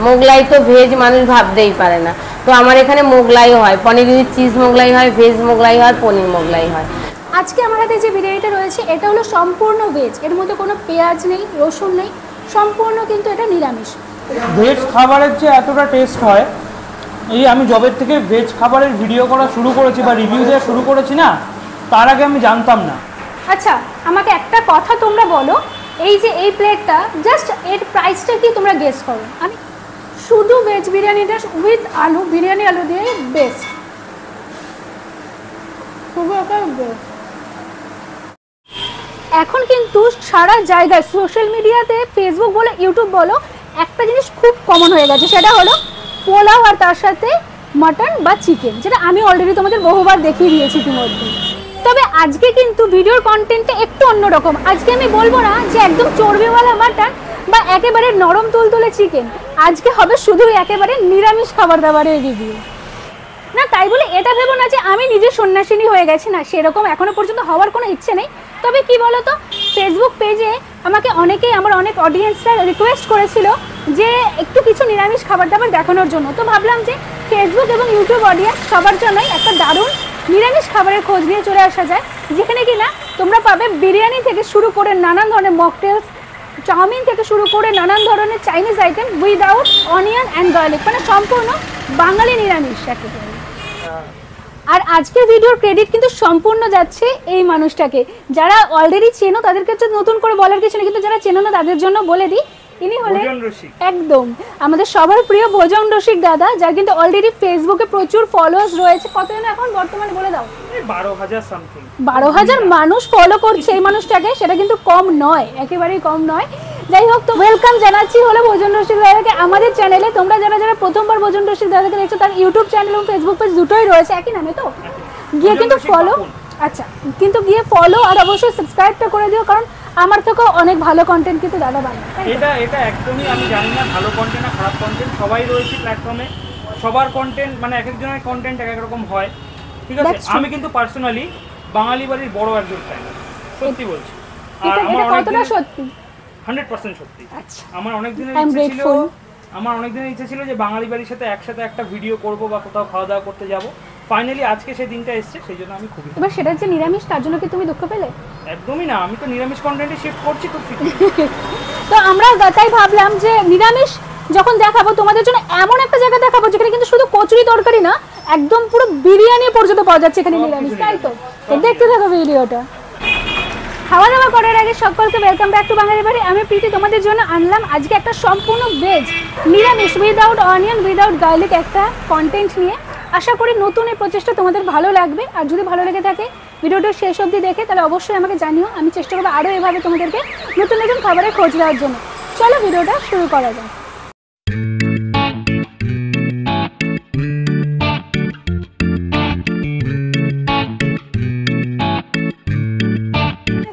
মোগলাই তো ভেজ মানুষ ভাবতেই পারে না। তো আমার এখানে মোগলাই হয়, পনির উইথ চিজ মোগলাই হয়, ভেজ মোগলাই হয়, পনির মোগলাই হয়। আজকে আমার হাতে যে বিরিয়ানিটা রয়েছে এটা হলো সম্পূর্ণ ভেজ, এর মধ্যে কোনো পেঁয়াজ নেই, রসুন নেই, সম্পূর্ণ কিন্তু এটা নিরামিষ। ভেজ খাবারের যে এতটা টেস্ট হয়, এই আমি জবের থেকে ভেজ খাবারের ভিডিও করা শুরু করেছি বা রিভিউ দেওয়া শুরু করেছি না, তার আগে আমি জানতাম না। আচ্ছা আমাকে একটা কথা তোমরা বলো, এই যে এই প্লেটটা জাস্ট এর প্রাইসটা কি তোমরা গেস করো। আমি শুধু ভেজ বিরিয়ানিটা উইথ আলু, বিরিয়ানি আলু দিয়ে বেস্ট। এখন কিন্তু সারা জায়গায় সোশ্যাল মিডিয়াতে, ফেসবুক বলো ইউটিউব বলো, একটা জিনিস খুব কমন হয়ে গেছে, সেটা হলো পোলাও আর তার সাথে মাটন বা চিকেন, যেটা আমি অলরেডি তোমাদের বহুবার দেখিয়ে দিয়েছি ইতিমধ্যে। তবে আজকে কিন্তু ভিডিওর কন্টেন্টটা একটু অন্যরকম। আজকে আমি বলবো না যে একদম চর্বিওয়ালা মাটন বা একেবারে নরম তুলতুলে চিকেন, আজকে হবে শুধু একেবারে নিরামিষ খাবার দাবারের রিভিউ। না তাই বলে এটা ভেবো না যে আমি নিজে সন্ন্যাসিনী হয়ে গেছি, না সেরকম এখনো পর্যন্ত হওয়ার কোনো ইচ্ছে নেই। তবে কি বলতো, ফেসবুক পেজে আমাকে অনেকেই, আমার অনেক অডিয়েন্সরা রিকোয়েস্ট করেছিল যে একটু কিছু নিরামিষ খাবার দাবার দেখানোর জন্য। তো ভাবলাম যে ফেসবুক এবং ইউটিউব অডিয়েন্স সবার জন্যই একটা দারুণ নিরামিষ খাবারের খোঁজ নিয়ে চলে আসা যায়, যেখানে কিনা তোমরা পাবে বিরিয়ানি থেকে শুরু করে নানান ধরনের মকটেলস, চাউমিন থেকে শুরু করে নানান ধরনের Chinese item without onion and garlic, মানে সম্পূর্ণ বাঙালি নিরামিষ একেবারে। আর আজকের ভিডিওর ক্রেডিট কিন্তু সম্পূর্ণ যাচ্ছে এই মানুষটাকে। যারা অলরেডি চেনো তাদের কাছে নতুন করে বলার কিছু নেই, কিন্তু যারা চেনো না তাদের জন্য বলে দিই, ইনি হলেন একদম আমাদের সবার প্রিয় ভোজন রসিক দাদা, যার কিন্তু অলরেডি ফেসবুকে প্রচুর ফলোয়ার্স রয়েছে। কত জন এখন বর্তমানে বলে দাও? 12,000 সামথিং, 12,000 মানুষ ফলো করছে এই মানুষটাকে, সেটা কিন্তু কম নয়, একেবারেই কম নয়। যাই হোক, তো ওয়েলকাম জানাচ্ছি হলো ভোজন রসিক দাদাকে আমাদের চ্যানেলে। তোমরা যারা যারা প্রথমবার ভোজন রসিক দাদাকে দেখছো, তার ইউটিউব চ্যানেল এবং ফেসবুক পেজ দুটোই রয়েছে, একই নামে তো, গিয়ে কিন্তু ফলো, আচ্ছা কিন্তু গিয়ে ফলো আর অবশ্যই সাবস্ক্রাইবটা করে দিও, কারণ আমার থেকেও অনেক ভালো কন্টেন্ট কিন্তু দাদা বানায়। এটা একদমই আমি জানি না ভালো কন্টেন্ট না খারাপ কন্টেন্ট, সবাই রয়েছে প্ল্যাটফর্মে, সবার কন্টেন্ট মানে এক একজনের কন্টেন্ট এক এক রকম হয়, ঠিক আছে। আমি কিন্তু পার্সোনালি বাঙালি বাড়ির বড় একজন ফ্যান, সত্যি বলছি। আর আমার কতটা সত্যি? 100% সত্যি। আচ্ছা, আমার অনেক দিনের ইচ্ছা ছিল যে বাঙালি বাড়ির সাথে একসাথে একটা ভিডিও করব বা কোথাও খাওয়া দাওয়া করতে যাব। ফাইনালি আজকে সেই দিনটা এসেছে, সেই জন্য আমি খুবই। এবার সেটা যে নিরামিষ, তার জন্য কি তুমি দুঃখ পেলে? একদমই না, আমি তো নিরামিষ কন্টেন্টে শিফট করছি খুব শীঘ্রই। তো আমরা তাই ভাবলাম যে নিরামিষ যখন দেখাবো তোমাদের জন্য, এমন একটা জায়গা দেখাবো যেখানে কিন্তু শুধু কচুরি তরকারি না, একদম পুরো বিরিয়ানি পর্যন্ত পাওয়া যাচ্ছে এখানে নিরামিষ, তাই তো? দেখতে থাকো ভিডিওটা। খাওয়া দাওয়া করার আগে সকলকে ওয়েলকাম ব্যাক টু বাঙালি বাড়ি। আমি প্রীতি তোমাদের জন্য আনলাম আজকে একটা সম্পূর্ণ ভেজ নিরামিষ উইদাউট অনিয়ন উইদাউট গার্লিক একটা কন্টেন্ট নিয়ে। আশা করি নতুন এই প্রচেষ্টা তোমাদের ভালো লাগবে, আর যদি ভালো লেগে থাকে ভিডিওটা শেষ অবধি দেখে তাহলে অবশ্যই আমাকে জানিও, আমি চেষ্টা করবো আরও এভাবে তোমাদেরকে নতুন নতুন খাবারের খোঁজ দেওয়ার জন্য। চলো ভিডিওটা শুরু করা যাক।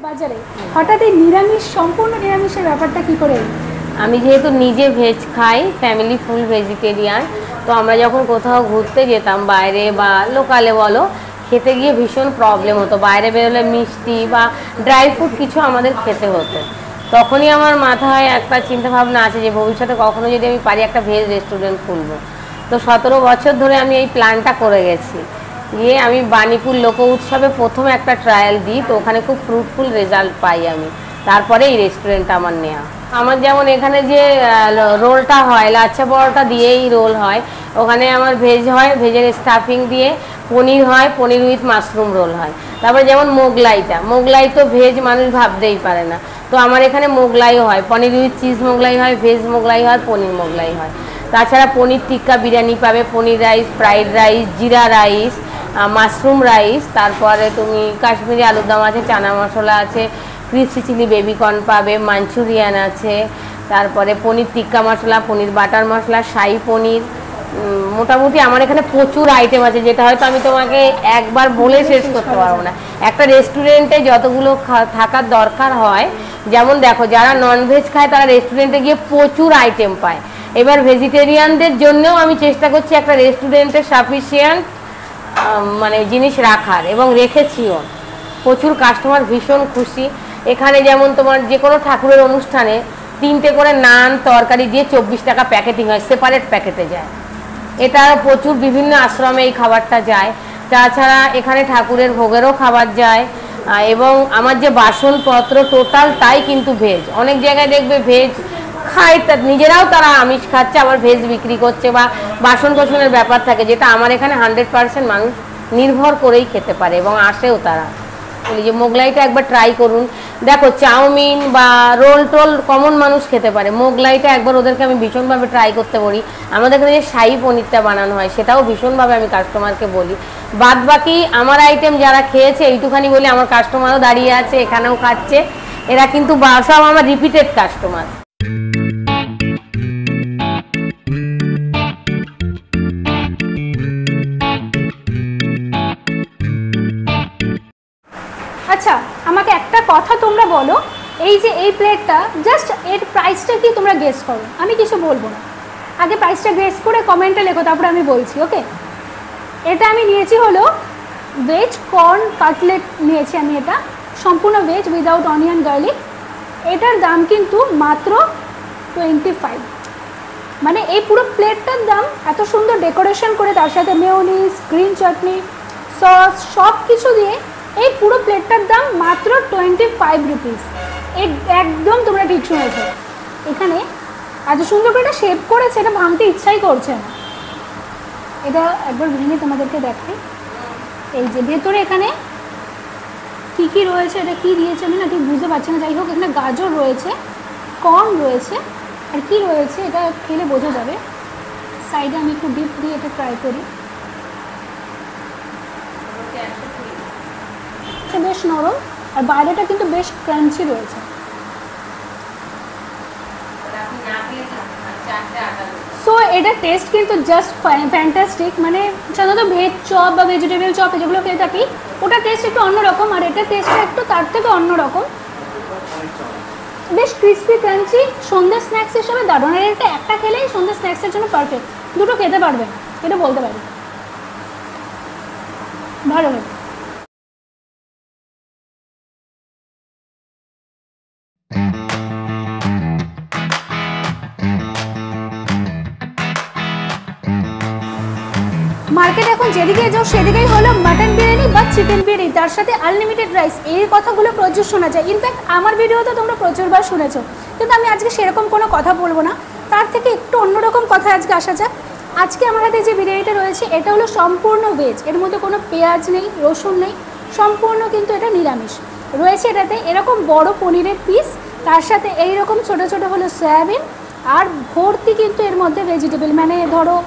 বাজারে হঠাৎ এই নিরামিষ, সম্পূর্ণ নিরামিষের ব্যাপারটা কি করে? আমি যেহেতু নিজে ভেজ খাই, ফ্যামিলি ফুল ভেজিটেরিয়ান, তো আমরা যখন কোথাও ঘুরতে যেতাম বাইরে বা লোকালে বলো, খেতে গিয়ে ভীষণ প্রবলেম হতো। বাইরে বেরোলে মিষ্টি বা ড্রাই ফ্রুট কিছু আমাদের খেতে হতো। তখনই আমার মাথায় একটা চিন্তা ভাবনা আছে যে ভবিষ্যতে কখনো যদি আমি পারি একটা ভেজ রেস্টুরেন্ট খুলবো। তো 17 বছর ধরে আমি এই প্ল্যানটা করে গেছি। গিয়ে আমি বাণীপুর লোক উৎসবে প্রথমে একটা ট্রায়াল দিই, তো ওখানে খুব ফ্রুটফুল রেজাল্ট পাই আমি, তারপরে এই রেস্টুরেন্টটা আমার নেওয়া। আমার যেমন এখানে যে রোলটা হয়, লাচ্ছা পরোটা দিয়েই রোল হয়, ওখানে আমার ভেজ হয়, ভেজের স্টাফিং দিয়ে, পনির হয়, পনির উইথ মাশরুম রোল হয়। তারপরে যেমন মোগলাই তো ভেজ মানুষ ভাবতেই পারে না, তো আমার এখানে মোগলাই হয়, পনির উইথ চিজ মোগলাই হয়, ভেজ মোগলাই হয়, পনির মোগলাই হয়। তাছাড়া পনির টিক্কা বিরিয়ানি পাবে, পনির রাইস, ফ্রাইড রাইস, জিরা রাইস, মাশরুম রাইস, তারপরে তুমি কাশ্মীরি আলুর দম আছে, চানা মশলা আছে, ক্রিসপি চিলি বেবিকর্ন পাবে, মাঞ্চুরিয়ান আছে, তারপরে পনির টিক্কা মশলা, পনির বাটার মশলা, শাহী পনির, মোটামুটি আমার এখানে প্রচুর আইটেম আছে, যেটা হয়তো আমি তোমাকে একবার বলে শেষ করতে পারবো না। একটা রেস্টুরেন্টে যতগুলো থাকার দরকার হয়, যেমন দেখো যারা ননভেজ খায় তারা রেস্টুরেন্টে গিয়ে প্রচুর আইটেম পায়। এবার ভেজিটেরিয়ানদের জন্যও আমি চেষ্টা করছি একটা রেস্টুরেন্টে সাফিসিয়েন্ট মানে জিনিস রাখার, এবং রেখেছিও। প্রচুর কাস্টমার ভীষণ খুশি। এখানে যেমন তোমার যে কোনো ঠাকুরের অনুষ্ঠানে 3টে করে নান তরকারি দিয়ে 24 টাকা প্যাকেটিং হয়, সেপারেট প্যাকেটে যায়। এটা প্রচুর বিভিন্ন আশ্রমে এই খাবারটা যায়। তাছাড়া এখানে ঠাকুরের ভোগেরও খাবার যায়। এবং আমার যে বাসনপত্র টোটালটাই কিন্তু ভেজ। অনেক জায়গায় দেখবে ভেজ খায়, নিজেরাও তারা আমিষ খাচ্ছে, আবার ভেজ বিক্রি করছে, বা বাসন কোসনের ব্যাপার থাকে, যেটা আমার এখানে 100% মানুষ নির্ভর করেই খেতে পারে এবং আসেও তারা। বলি যে মোগলাইটা একবার ট্রাই করুন। দেখো চাউমিন বা রোল টোল কমন মানুষ খেতে পারে, মোগলাইটা একবার ওদেরকে আমি ভীষণভাবে ট্রাই করতে বলি। আমাদের এখানে যে শাহী পনিরটা বানানো হয় সেটাও ভীষণভাবে আমি কাস্টমারকে বলি। বাদ বাকি আমার আইটেম যারা খেয়েছে এইটুখানি বলি, আমার কাস্টমারও দাঁড়িয়ে আছে, এখানেও খাচ্ছে, এরা কিন্তু সব আমার রিপিটেড কাস্টমার। আচ্ছা আমাকে একটা কথা তোমরা বলো, এই যে এই প্লেটটা জাস্ট এর প্রাইসটা কি তোমরা গেস করো, আমি কিছু বলবো না, আগে প্রাইসটা গেস করে কমেন্টে লেখো, তারপরে আমি বলছি। ওকে, এটা আমি নিয়েছি হলো ভেজ কর্ন কাটলেট নিয়েছি আমি, এটা সম্পূর্ণ ভেজ উইদাউট অনিয়ন গার্লিক। এটার দাম কিন্তু মাত্র 25। মানে এই পুরো প্লেটটার দাম, এত সুন্দর ডেকোরেশন করে তার সাথে মেয়োনিজ, গ্রিন চাটনি, সস সব কিছু দিয়ে এই পুরো প্লেটটার দাম মাত্র 25 রুপিস। একদম তোমরা ঠিক শুনেছো। এখানে এত সুন্দর করে এটা শেপ করেছে, এটা ভাঙতে ইচ্ছাই করছে না। এটা একবার ভেঙে তোমাদেরকে দেখাই। এই যে ভেতরে এখানে কী কী রয়েছে, এটা কী দিয়েছে আমি না ঠিক বুঝতে পারছি না। যাই হোক, এখানে গাজর রয়েছে, কর্ন রয়েছে, আর কি রয়েছে এটা খেলে বোঝা যাবে। সাইডে আমি একটু ডিপ দিয়ে এটা ট্রাই করি। বেশ নরম, আর বাইরেটা কিন্তু বেশ ক্রাঞ্চি রয়েছে। সো এটা টেস্ট কিন্তু জাস্ট ফ্যান্টাস্টিক। মানে সাধারণত ভেজ চপ বা ভেজিটেবল চপ যেগুলো খেয়ে থাকি, ওটা টেস্ট একটু অন্যরকম, আর এটা টেস্টটা একটু তার থেকে অন্যরকম। বেশ ক্রিস্পি ক্রাঞ্চি, সন্ধ্যে স্ন্যাক্স হিসেবে দারুণ। আর এটা একটা খেলেই সন্ধ্যে স্ন্যাক্সের জন্য পারফেক্ট, দুটো খেতে পারবে না, এটা বলতে পারি। ভালো লাগে। মার্কেট এখন যেদিকে যাও সেদিকেই হলো মাটন বিরিয়ানি বা চিকেন বিরিয়ানি, তার সাথে আনলিমিটেড রাইস, এই কথাগুলো প্রচুর শোনা যায়। ইনফ্যাক্ট আমার ভিডিওতে তোমরা প্রচুরবার শুনেছো, কিন্তু আমি আজকে সেরকম কোনো কথা বলবো না, তার থেকে একটু অন্যরকম কথা আজকে আসা যাক। আজকে আমার হাতে যে বিরিয়ানিটা রয়েছে এটা হলো সম্পূর্ণ ভেজ, এর মধ্যে কোনো পেঁয়াজ নেই, রসুন নেই, সম্পূর্ণ কিন্তু এটা নিরামিষ রয়েছে। এটাতে এরকম বড় পনিরের পিস, তার সাথে এইরকম ছোট ছোট হলো সয়াবিন, আর ভর্তি কিন্তু এর মধ্যে ভেজিটেবল, মানে ধরো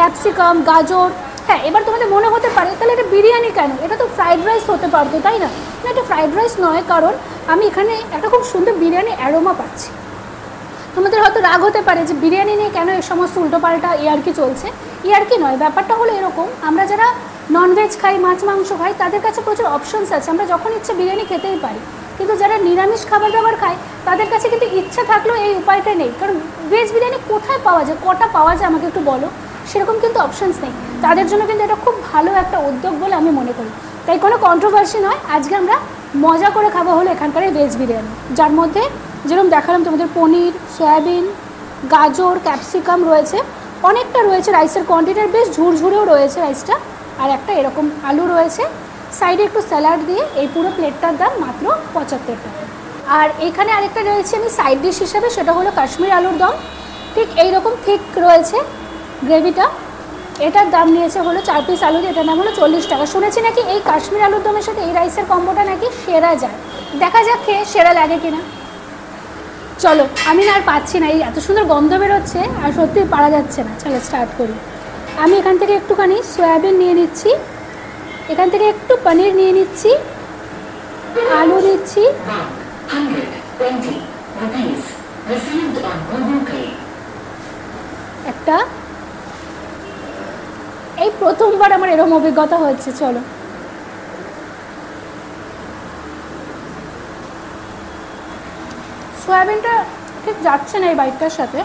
ক্যাপসিকাম, গাজর। হ্যাঁ, এবার তোমাদের মনে হতে পারে তাহলে এটা বিরিয়ানি কেন, এটা তো ফ্রাইড রাইস হতে পারতো, তাই না? না, এটা ফ্রাইড রাইস নয়, কারণ আমি এখানে একটা খুব সুন্দর বিরিয়ানি অ্যারোমা পাচ্ছি। তোমাদের হয়তো রাগ হতে পারে যে বিরিয়ানি নিয়ে কেন এই সমস্ত উল্টোপাল্টা ইয়ার্কি চলছে। ইয়ার্কি নয়, ব্যাপারটা হলো এরকম, আমরা যারা ননভেজ খাই, মাছ মাংস খাই, তাদের কাছে প্রচুর অপশনস আছে, আমরা যখন ইচ্ছে বিরিয়ানি খেতেই পারি। কিন্তু যারা নিরামিষ খাবার দাবার খায় তাদের কাছে কিন্তু ইচ্ছা থাকলেও এই উপায়টা নেই, কারণ ভেজ বিরিয়ানি কোথায় পাওয়া যায়, কটা পাওয়া যায় আমাকে একটু বলো। সেরকম কিন্তু অপশানস নেই, তাদের জন্য কিন্তু এটা খুব ভালো একটা উদ্যোগ বলে আমি মনে করি। তাই কোনো কন্ট্রোভার্সি নয়, আজকে আমরা মজা করে খাবো হলো এখানকার এই ভেজ বিরিয়ানি, যার মধ্যে যেরকম দেখালাম তোমাদের পনির, সয়াবিন, গাজর, ক্যাপসিকাম রয়েছে, অনেকটা রয়েছে। রাইসের কোয়ান্টিটির বেশ ঝুরঝুরেও রয়েছে রাইসটা, আর একটা এরকম আলু রয়েছে, সাইডে একটু স্যালাড দিয়ে এই পুরো প্লেটটার দাম মাত্র 75 টাকা। আর এখানে আরেকটা রয়েছে আমি সাইড ডিশ হিসাবে, সেটা হলো কাশ্মীর আলুর দম, ঠিক এইরকম ঠিক রয়েছে গ্রেভিটা। এটার দাম নিয়েছে হলো 4 পিস আলু, এটার দাম হলো 40 টাকা। শুনেছি নাকি এই কাশ্মীর আলুর দমের সাথে এই রাইসের কম্বোটা নাকি সেরা যায়, দেখা যাক খেয়ে সেরা লাগে কিনা। চলো, আমি না আর পাচ্ছি না, এই এত সুন্দর গন্ধ বেরোচ্ছে আর সত্যি পারা যাচ্ছে না। চলো স্টার্ট করি। আমি এখান থেকে একটুখানি সয়াবিন নিয়ে নিচ্ছি, এখান থেকে একটু পনির নিয়ে নিচ্ছি, আলু নিচ্ছি, একটা, এই প্রথমবার আমার এরকম অভিজ্ঞতা হচ্ছে। চলো, সয়াবিনটা ঠিক যাচ্ছে না এই বাইটটার সাথে,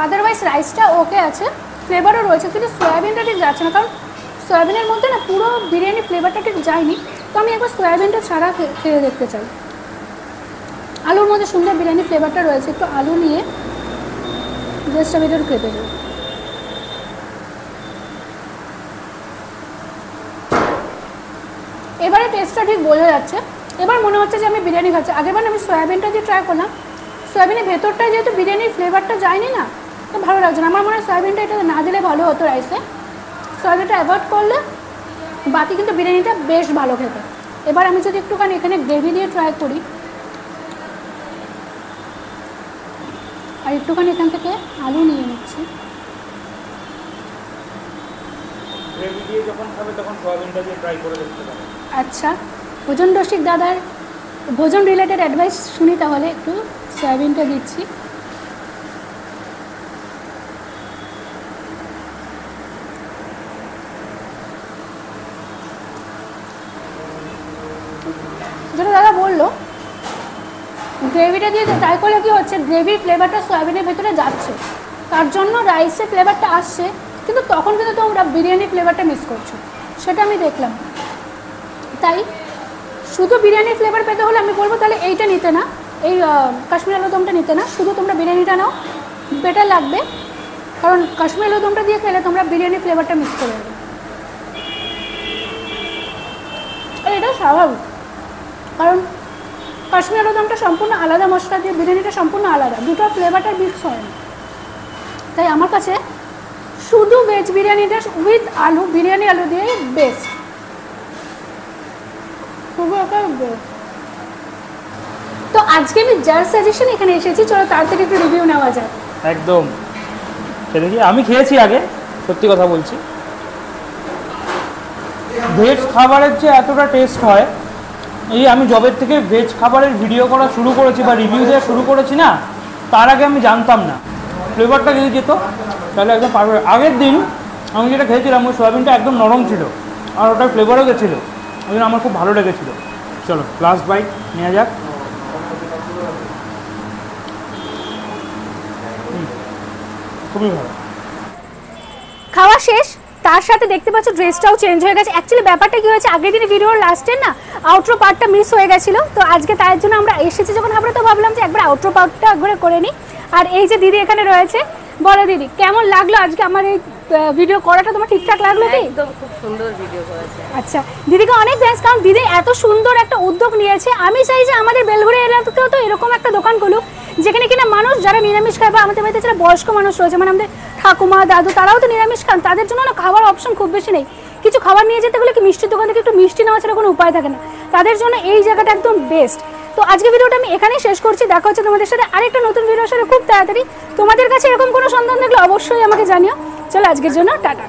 আদারওয়াইজ রাইসটা ওকে আছে, ফ্লেভারও রয়েছে, কিন্তু সয়াবিনটা ঠিক যাচ্ছে না, কারণ সয়াবিনের মধ্যে না পুরো বিরিয়ানি ফ্লেভারটা ঠিক যায়নি। তো আমি একবার সয়াবিনটা ছাড়া খেয়ে দেখতে চাই। আলুর মধ্যে সুন্দর বিরিয়ানি ফ্লেভারটা রয়েছে। একটু আলু নিয়ে জাস্ট আমি এটা খেতে দেবো। এবারে টেস্টটা ঠিক বোঝা যাচ্ছে, এবার মনে হচ্ছে যে আমি বিরিয়ানি খাচ্ছি। আগেরবার আমি সয়াবিনটা দিয়ে ট্রাই করলাম, সয়াবিনের ভেতরটায় যেহেতু বিরিয়ানির ফ্লেভারটা যায়নি না, তো ভালো লাগছে না। আমার মনে হয় সয়াবিনটা এটা না দিলে ভালো হতো রাইসে, সয়াবিনটা অ্যাভয়েড করলে বাকি কিন্তু বিরিয়ানিটা বেশ ভালো খেতে। এবার আমি যদি একটুখানি এখানে গ্রেভি দিয়ে ট্রাই করি, আর একটুখানি এখান থেকে আলু নিয়ে নিচ্ছি। গ্রেভি দিয়ে যখন খাবে তখন সয়াবিনটা দিয়ে ট্রাই করে দেখতে পারো। আচ্ছা, ভোজন রসিক দাদার ভোজন রিলেটেড অ্যাডভাইস শুনি, তাহলে একটু সয়াবিনটা দিচ্ছি। যেটা দাদা বললো, গ্রেভিটা দিয়ে ট্রাই করলে কী হচ্ছে, গ্রেভির ফ্লেভারটা সয়াবিনের ভেতরে যাচ্ছে, তার জন্য রাইসের ফ্লেভারটা আসছে, কিন্তু তখন কিন্তু তোমরা বিরিয়ানির ফ্লেভারটা মিস করছো, সেটা আমি দেখলাম। তাই শুধু বিরিয়ানির ফ্লেভার পেতে হলে আমি বলবো তাহলে এইটা নিতে না, এই কাশ্মীরি আলু দমটা নিতে না, শুধু তোমরা বিরিয়ানিটা নাও, বেটার লাগবে। কারণ কাশ্মীরি আলু দমটা দিয়ে খেলে তোমরা বিরিয়ানির ফ্লেভারটা মিস করে দেবে। আর এটা স্বাভাবিক, কারণ কাশ্মীরি আলু দমটা সম্পূর্ণ আলাদা মশলা দিয়ে, বিরিয়ানিটা সম্পূর্ণ আলাদা, দুটো ফ্লেভারটা মিক্স হয় না। তাই আমার কাছে শুধু ভেজ বিরিয়ানিটা উইথ আলু, বিরিয়ানি আলু দিয়েই বেস্ট। তো আজকে আমি যার সাজেশন এখানে এসেছি, চলো তাড়াতাড়ি একটু রিভিউ নেওয়া যায়। একদম সেটা কি, আমি খেয়েছি আগে, সত্যি কথা বলছি, ভেজ খাবারের যে এতটা টেস্ট হয়, এই আমি যবের থেকে ভেজ খাবারের ভিডিও করা শুরু করেছি বা রিভিউ দেওয়া শুরু করেছি না, তার আগে আমি জানতাম না। ফ্লেভারটা যদি যেত তাহলে একদম পারফেক্ট। আগের দিন আমি যেটা খেয়েছিলাম ওই সয়াবিনটা একদম নরম ছিল, আর ওটার ফ্লেভারও গেছিলো, ওই জন্য আমার খুব ভালো লেগেছিলো। চলো লাস্ট বাইট নেওয়া যাক। খুবই ভালো। খাওয়া শেষ, তার সাথে দেখতে পাচ্ছ ড্রেসটাও চেঞ্জ হয়ে গেছে। অ্যাকচুয়ালি ব্যাপারটা কি হয়েছে, আগের দিনে ভিডিওর লাস্টে না আউটরো পার্টটা মিস হয়ে গেছিলো, তো আজকে তার জন্য আমরা এসেছি যখন, আমরা তো ভাবলাম যে একবার আউটরো পার্টটা একবার করে নিই। আর এই যে দিদি এখানে রয়েছে, বলো দিদি কেমন লাগলো আজকে আমার এই ভিডিও করাটা, তোমার ঠিকঠাক লাগলো কি? একদম খুব সুন্দর ভিডিও করেছে। আচ্ছা, দিদিকে অনেক থ্যাঙ্কস, কারণ দিদি এত সুন্দর একটা উদ্যোগ নিয়েছে। আমি চাই যে আমাদের বেলঘড়ি এলাকাতেও তো এরকম একটা দোকান খুলুক, যেখানে কিনা মানুষ যারা নিরামিষ খায়, বা আমাদের বাড়িতে যারা বয়স্ক মানুষ রয়েছে, মানে আমাদের ঠাকুমা দাদু, তারাও তো নিরামিষ খান, তাদের জন্য না খাবার অপশন খুব বেশি নেই। কিছু খাবার নিয়ে যেতে হলে কি মিষ্টির দোকান থেকে একটু মিষ্টি নেওয়া ছাড়া কোনো উপায় থাকে না, তাদের জন্য এই জায়গাটা একদম বেস্ট। তো আজকে ভিডিওটা আমি এখানেই শেষ করছি, দেখা হচ্ছে তোমাদের সাথে আরেকটা নতুন ভিডিওর সাথে খুব তাড়াতাড়ি। তোমাদের কাছে এরকম কোনো সন্ধান থাকলে অবশ্যই আমাকে জানিও। চলো আজকের জন্য টাটা।